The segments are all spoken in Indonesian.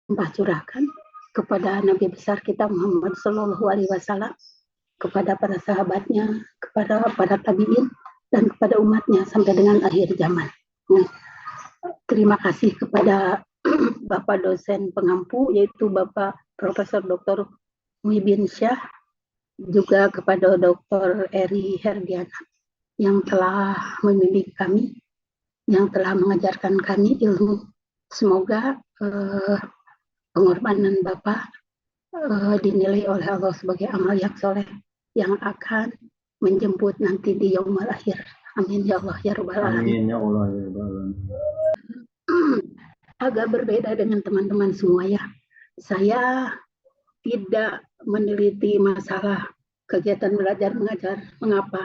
limpah curahkan kepada Nabi besar kita Muhammad Shallallahu Alaihi Wasallam, kepada para sahabatnya, kepada para tabiin, dan kepada umatnya sampai dengan akhir zaman. Nah, terima kasih kepada Bapak dosen pengampu, yaitu Bapak Profesor Dr. Muhibin Syah, juga kepada Dr. Eri Herdiana yang telah membimbing kami, yang telah mengajarkan kami ilmu. Semoga pengorbanan Bapak dinilai oleh Allah sebagai amal yang soleh yang akan menjemput nanti di yaumul akhir. Amin ya Allah ya rabbal alamin. Amin ya Allah ya rabbal alamin. Agak berbeda dengan teman-teman semua ya. Saya tidak meneliti masalah kegiatan belajar mengajar. Mengapa?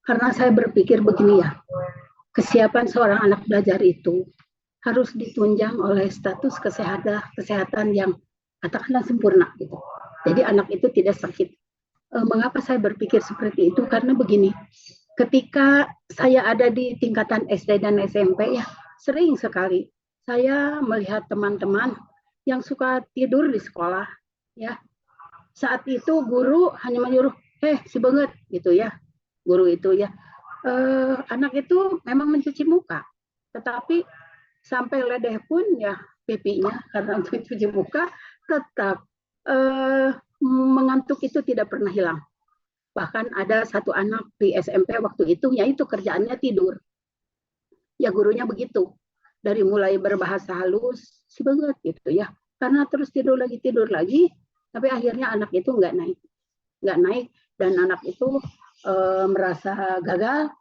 Karena saya berpikir begini ya, kesiapan seorang anak belajar itu harus ditunjang oleh status kesehatan yang katakanlah sempurna gitu. Jadi anak itu tidak sakit. Mengapa saya berpikir seperti itu? Karena begini, ketika saya ada di tingkatan SD dan SMP ya, sering sekali saya melihat teman-teman yang suka tidur di sekolah ya. Saat itu guru hanya menyuruh, si banget gitu ya, guru itu ya. Anak itu memang mencuci muka, tetapi sampai ledeh pun ya pipinya karena mencuci muka tetap mengantuk itu tidak pernah hilang. Bahkan ada satu anak di SMP waktu itu, yaitu kerjaannya tidur. Ya gurunya begitu. Dari mulai berbahasa halus, si banget gitu ya. Karena terus tidur lagi, tapi akhirnya anak itu nggak naik. Nggak naik, dan anak itu merasa gagal,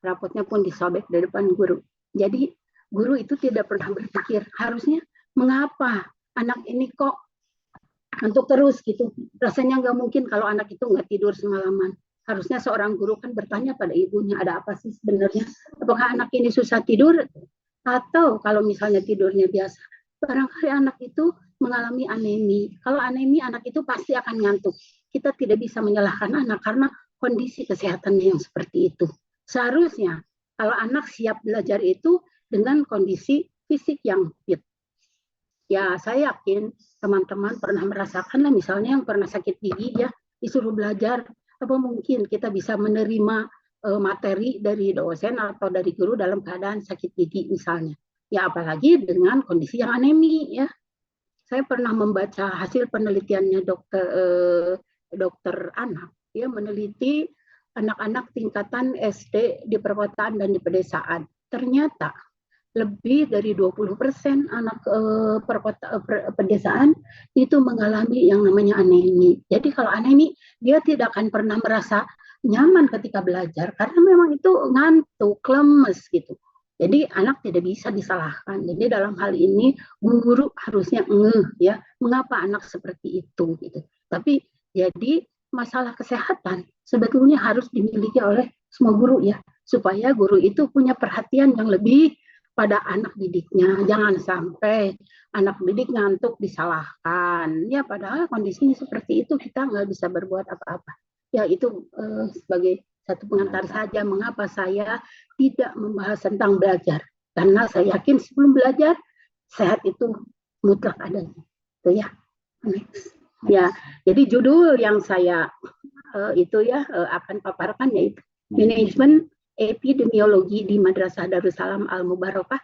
rapotnya pun disobek di depan guru. Jadi guru itu tidak pernah berpikir, harusnya mengapa anak ini kok untuk terus gitu. Rasanya nggak mungkin kalau anak itu nggak tidur semalaman. Harusnya seorang guru kan bertanya pada ibunya, ada apa sih sebenarnya? Apakah anak ini susah tidur? Atau kalau misalnya tidurnya biasa, barangkali anak itu mengalami anemi. Kalau anemi, anak itu pasti akan ngantuk. Kita tidak bisa menyalahkan anak karena kondisi kesehatannya yang seperti itu. Seharusnya kalau anak siap belajar itu dengan kondisi fisik yang fit. Ya, saya yakin teman-teman pernah merasakan lah, misalnya yang pernah sakit gigi ya, disuruh belajar, apa mungkin kita bisa menerima materi dari dosen atau dari guru dalam keadaan sakit gigi misalnya. Ya, apalagi dengan kondisi yang anemi ya. Saya pernah membaca hasil penelitiannya dokter anak. Dia meneliti anak-anak tingkatan SD di perkotaan dan di pedesaan. Ternyata lebih dari 20% anak pedesaan itu mengalami yang namanya anemi. Jadi kalau anemi, dia tidak akan pernah merasa nyaman ketika belajar karena memang itu ngantuk, lemes gitu. Jadi anak tidak bisa disalahkan. Jadi dalam hal ini guru harusnya ya, mengapa anak seperti itu gitu. Tapi jadi masalah kesehatan sebetulnya harus dimiliki oleh semua guru ya, supaya guru itu punya perhatian yang lebih pada anak didiknya. Jangan sampai anak didik ngantuk disalahkan. Ya padahal kondisinya seperti itu, kita nggak bisa berbuat apa-apa. Ya itu sebagai satu pengantar saja mengapa saya tidak membahas tentang belajar. Karena saya yakin sebelum belajar, sehat itu mutlak adanya. Itu ya. Next. Ya, jadi judul yang saya itu ya akan paparkan yaitu manajemen epidemiologi di Madrasah Darussalam Al Mubarakah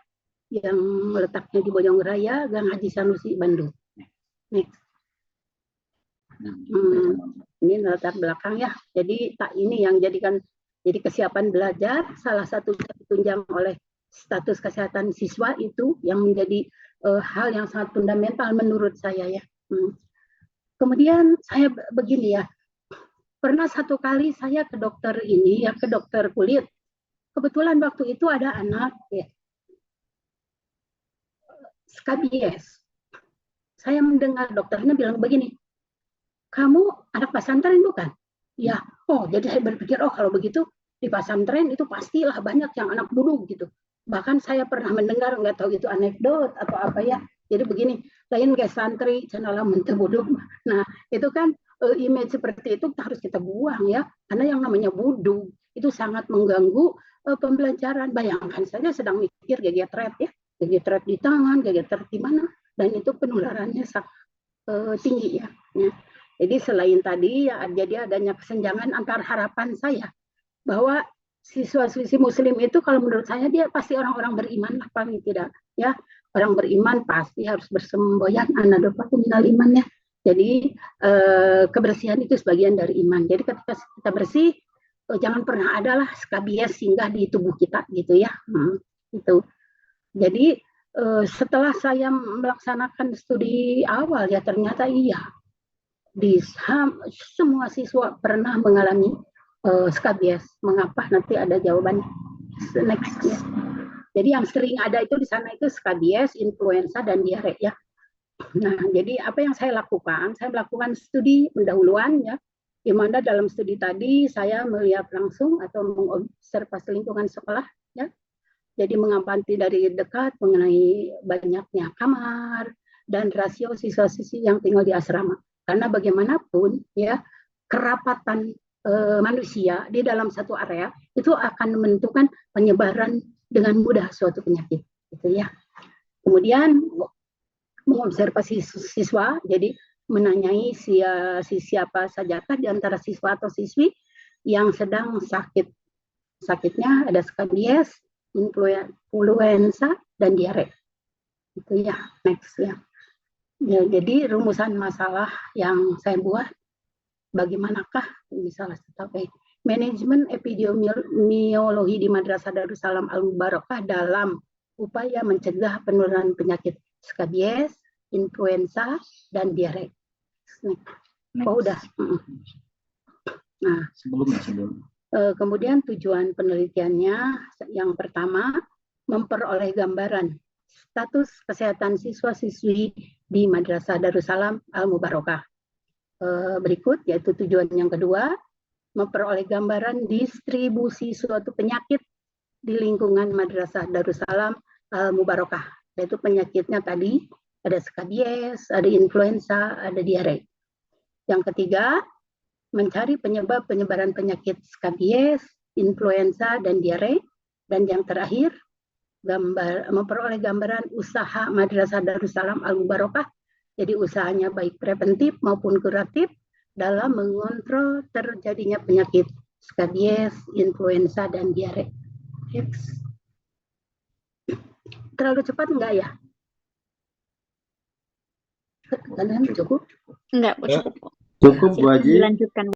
yang letaknya di Bojong Raya, Gang Haji Sanusi, Bandung. Next. Ini latar belakang ya. Jadi tak ini yang jadikan jadi kesiapan belajar salah satu ditunjang oleh status kesehatan siswa itu yang menjadi hal yang sangat fundamental menurut saya ya. Kemudian saya begini ya, pernah satu kali saya ke dokter ini ya, ke dokter kulit. Kebetulan waktu itu ada anak ya, skabies. Saya mendengar dokternya bilang begini, kamu anak pesantren bukan? Ya, jadi saya berpikir, kalau begitu di pesantren itu pastilah banyak yang anak buruk gitu. Bahkan saya pernah mendengar, nggak tahu itu anekdot atau apa ya, jadi begini, lain kayak santri, channel menteri buduk. Nah, itu kan image seperti itu harus kita buang ya, karena yang namanya buduk itu sangat mengganggu pembelajaran. Bayangkan saja sedang mikir gegetret ya, gegetret di tangan, gegetret di mana. dan itu penularannya sangat tinggi ya. Jadi selain tadi ya, jadi adanya kesenjangan antara harapan saya bahwa siswa-siswi Muslim itu kalau menurut saya dia pasti orang-orang beriman lah paling tidak ya, orang beriman pasti harus bersemboyan anadopatu minal iman ya. Jadi kebersihan itu sebagian dari iman. Jadi ketika kita bersih, jangan pernah ada lah skabies singgah di tubuh kita gitu ya. Itu. Jadi setelah saya melaksanakan studi awal ya ternyata iya di semua siswa pernah mengalami skabies. Mengapa? Nanti ada jawabannya next ya. Jadi yang sering ada itu di sana itu skabies, influenza dan diare ya. Nah, jadi apa yang saya lakukan? Saya melakukan studi pendahuluan ya, di mana dalam studi tadi saya melihat langsung atau mengobservasi lingkungan sekolah ya. Jadi mengamati dari dekat mengenai banyaknya kamar dan rasio siswa-siswi yang tinggal di asrama. Karena bagaimanapun ya kerapatan manusia di dalam satu area itu akan menentukan penyebaran dengan mudah suatu penyakit, gitu ya. Kemudian mengobservasi siswa, jadi menanyai siapa sajakah di antara siswa atau siswi yang sedang sakit. Sakitnya ada skabies, influenza, dan diare. Itu ya, next ya. Ya, jadi rumusan masalah yang saya buat, bagaimanakah misalnya manajemen epidemiologi di Madrasah Darussalam Al-Mubarakah dalam upaya mencegah penularan penyakit skabies, influenza, dan diare. Oh, udah. Nah, kemudian tujuan penelitiannya yang pertama memperoleh gambaran status kesehatan siswa-siswi di Madrasah Darussalam Al-Mubarakah. Berikut yaitu tujuan yang kedua memperoleh gambaran distribusi suatu penyakit di lingkungan Madrasah Darussalam Al-Mubarakah. Yaitu penyakitnya tadi ada skabies, ada influenza, ada diare. Yang ketiga, mencari penyebab penyebaran penyakit skabies, influenza, dan diare. Dan yang terakhir, memperoleh gambaran usaha Madrasah Darussalam Al-Mubarakah. Jadi usahanya baik preventif maupun kuratif dalam mengontrol terjadinya penyakit skabies, influenza, dan diare. Terlalu cepat enggak ya? Kalian cukup? Enggak, cukup. Cukup, Bu Haji. Dilanjutkan.